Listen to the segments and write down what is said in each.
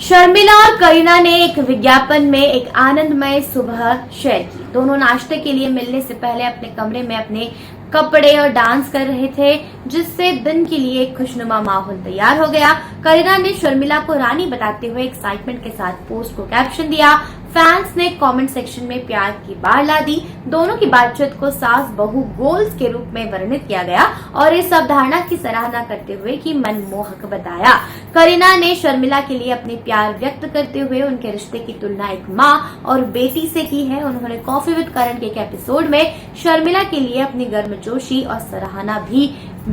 शर्मिला और करीना ने एक विज्ञापन में एक आनंदमय सुबह शेयर की। दोनों नाश्ते के लिए मिलने से पहले अपने कमरे में अपने कपड़े और डांस कर रहे थे, जिससे दिन के लिए एक खुशनुमा माहौल तैयार हो गया। करीना ने शर्मिला को रानी बताते हुए एक्साइटमेंट के साथ पोस्ट को कैप्शन दिया। फैंस ने कमेंट सेक्शन में प्यार की बाढ़ ला दी। दोनों की बातचीत को सास बहू गोल्स के रूप में वर्णित किया गया और इस अवधारणा की सराहना करते हुए कि मनमोहक बताया। करीना ने शर्मिला के लिए अपनी प्यार व्यक्त करते हुए उनके रिश्ते की तुलना एक माँ और बेटी से की है। उन्होंने कॉफी विद करण के एक एपिसोड में शर्मिला के लिए अपनी गर्मजोशी और सराहना भी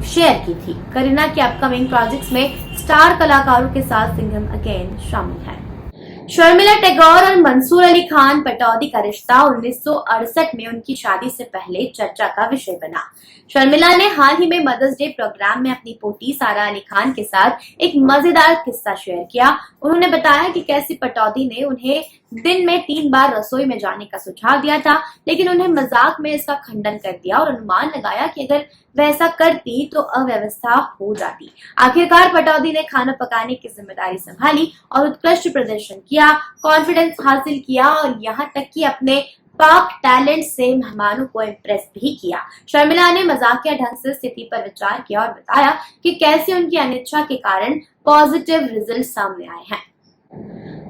शेयर की थी। करीना के अपकमिंग प्रोजेक्ट्स में स्टार कलाकारों के साथ सिंघम अगेन शामिल है। शर्मिला टैगोर और मंसूर अली खान पटौदी का रिश्ता 1968 में उनकी शादी से पहले चर्चा का विषय बना। शर्मिला ने हाल ही में मदर्स डे प्रोग्राम में अपनी पोती सारा अली खान के साथ एक मजेदार किस्सा शेयर किया। उन्होंने बताया कि कैसी पटौदी ने उन्हें दिन में 3 बार रसोई में जाने का सुझाव दिया था, लेकिन उन्हें मजाक में इसका खंडन कर दिया और अनुमान लगाया कि अगर वैसा करती तो अव्यवस्था हो जाती। आखिरकार पटौदी ने खाना पकाने की जिम्मेदारी संभाली और उत्कृष्ट प्रदर्शन किया, कॉन्फिडेंस हासिल किया और यहाँ तक कि अपने पाक टैलेंट से मेहमानों को इम्प्रेस भी किया। शर्मिला ने मजाकिया ढंग से स्थिति पर विचार किया और बताया कि कैसे उनकी अनिच्छा के कारण पॉजिटिव रिजल्ट सामने आए हैं।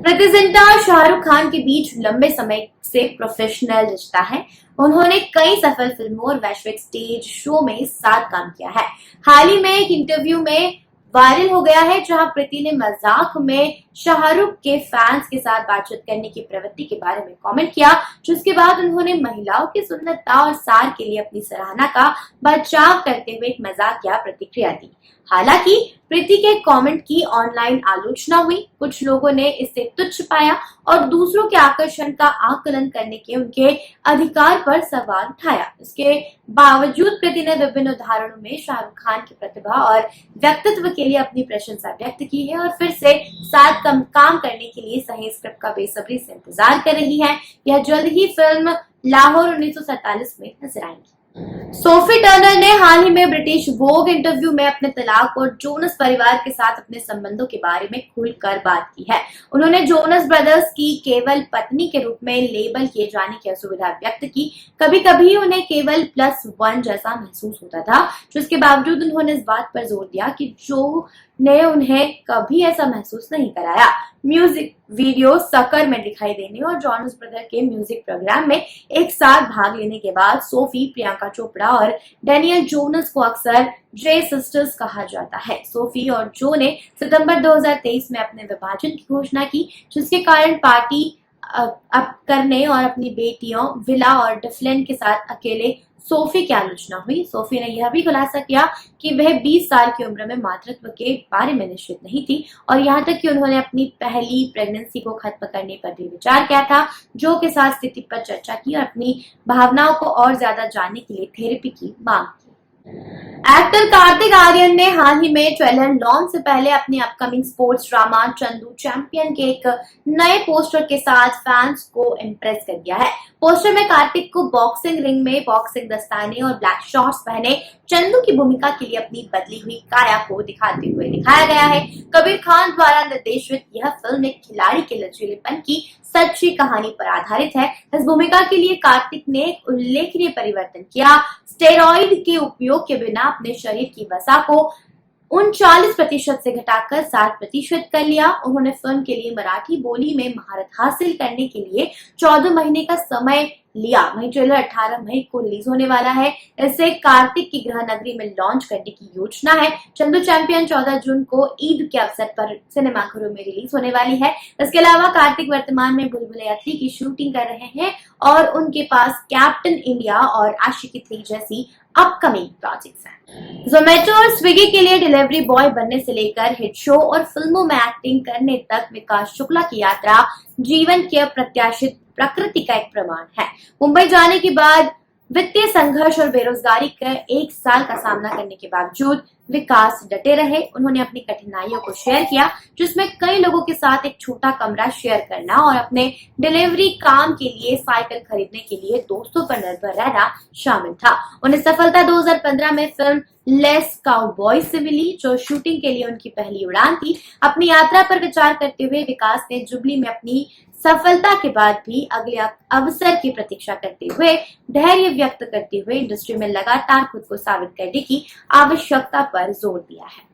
प्रीति जिंटा और शाहरुख खान के बीच लंबे समय से प्रोफेशनल रिश्ता है। उन्होंने कई सफल फिल्मों और वैश्विक स्टेज शो में साथ काम किया है। हाल ही में एक इंटरव्यू में वायरल हो गया है, जहां प्रीति ने मजाक में शाहरुख के फैंस के साथ बातचीत करने की प्रवृत्ति के बारे में कमेंट किया, जिसके बाद उन्होंने महिलाओं की सुंदरता और सार के लिए अपनी सराहना का बचाव करते हुए एक मजाकिया प्रतिक्रिया दी। हालांकि प्रीति के कमेंट की ऑनलाइन आलोचना हुई। कुछ लोगों ने इसे तुच्छ पाया और दूसरों के आकर्षण का आकलन करने के उनके अधिकार पर सवाल उठाया। इसके बावजूद प्रीति ने विभिन्न उदाहरणों में शाहरुख खान की प्रतिभा और व्यक्तित्व के लिए अपनी प्रशंसा व्यक्त की है और फिर से साथ काम करने के लिए सही स्क्रिप्ट का बेसब्री से इंतजार कर रही है। यह जल्द ही फिल्म लाहौर 1947 में नजर आएंगी। सोफी टर्नर ने हाल ही में ब्रिटिश वोग इंटरव्यू में अपने तलाक और जोनस परिवार के साथ अपने संबंधों के बारे में खुलकर बात की है। उन्होंने जोनस ब्रदर्स की केवल पत्नी के रूप में लेबल किए जाने की असुविधा व्यक्त की। कभी कभी उन्हें केवल +1 जैसा महसूस होता था, जिसके बावजूद उन्होंने इस बात पर जोर दिया कि जो ने उन्हें कभी ऐसा महसूस नहीं कराया। म्यूजिक वीडियो सकर में दिखाई देने और जॉनस ब्रदर के म्यूजिक प्रोग्राम में एक साथ भाग लेने के बाद सोफी, प्रियंका चोपड़ा और डेनियल जोनस को अक्सर जे सिस्टर्स कहा जाता है। सोफी और जो ने सितंबर 2023 में अपने विभाजन की घोषणा की, जिसके कारण पार्टी अब करने और अपनी बेटियों विला और डिफलेन के साथ अकेले सोफी की आलोचना हुई। सोफी ने यह भी खुलासा किया कि वह 20 साल की उम्र में मातृत्व के बारे में निश्चित नहीं थी और यहाँ तक कि उन्होंने अपनी पहली प्रेगनेंसी को खत्म करने पर भी विचार किया था। जो के साथ स्थिति पर चर्चा की और अपनी भावनाओं को और ज्यादा जानने के लिए थेरेपी की मांग की। एक्टर कार्तिक आर्यन ने हाल ही में ट्रेलर लॉन्च से पहले अपनी upcoming sports drama Chandu champion के एक नए पोस्टर के साथ फैंस को इम्प्रेस कर दिया है। पोस्टर में कार्तिक को बॉक्सिंग रिंग में बॉक्सिंग दस्ताने और ब्लैक शॉर्ट्स पहने चंदू की भूमिका के लिए अपनी बदली हुई काया को दिखाते हुए दिखाया गया है। कबीर खान द्वारा निर्देशित यह फिल्म एक खिलाड़ी के लचीलेपन की सच्ची कहानी पर आधारित है। इस भूमिका के लिए कार्तिक ने एक उल्लेखनीय परिवर्तन किया। स्टेरॉइड के उपयोग के बिना अपने शरीर की वसा को 39% से घटाकर 7% कर लिया। उन्होंने फिल्म के लिए मराठी बोली में महारत हासिल करने के लिए 14 महीने का समय लिया। वहीं ट्रेलर 18 मई को रिलीज होने वाला है। इसे कार्तिक की गृह नगरी में लॉन्च करने की योजना है। चंदू चैंपियन 14 जून को ईद के अवसर पर सिनेमाघरों में रिलीज होने वाली है। इसके अलावा कार्तिक वर्तमान में बुलबुल 3 की शूटिंग कर रहे हैं और उनके पास कैप्टन इंडिया और आशिकी 3 जैसी अपकमिंग प्रोजेक्ट्स हैं। जोमेटो और स्विगी के लिए डिलीवरी बॉय बनने से लेकर हिट शो और फिल्मों में एक्टिंग करने तक विकास शुक्ला की यात्रा जीवन के अप्रत्याशित प्रकृति का एक प्रमाण है। मुंबई जाने के बाद वित्तीय संघर्ष और बेरोजगारी का 1 साल का सामना करने के बावजूद विकास डटे रहे। उन्होंने अपनी कठिनाइयों को शेयर किया, जिसमें कई लोगों के साथ एक छोटा कमरा शेयर करना और अपने डिलीवरी काम के लिए साइकिल खरीदने के लिए दोस्तों पर निर्भर रहना शामिल था। उन्हें सफलता 2015 में फिल्म लेस काउबॉय से मिली, जो शूटिंग के लिए उनकी पहली उड़ान थी। अपनी यात्रा पर विचार करते हुए विकास ने जुबली में अपनी सफलता के बाद भी अगले अवसर की प्रतीक्षा करते हुए धैर्य व्यक्त करते हुए इंडस्ट्री में लगातार खुद को साबित करने की आवश्यकता पर जोर दिया है।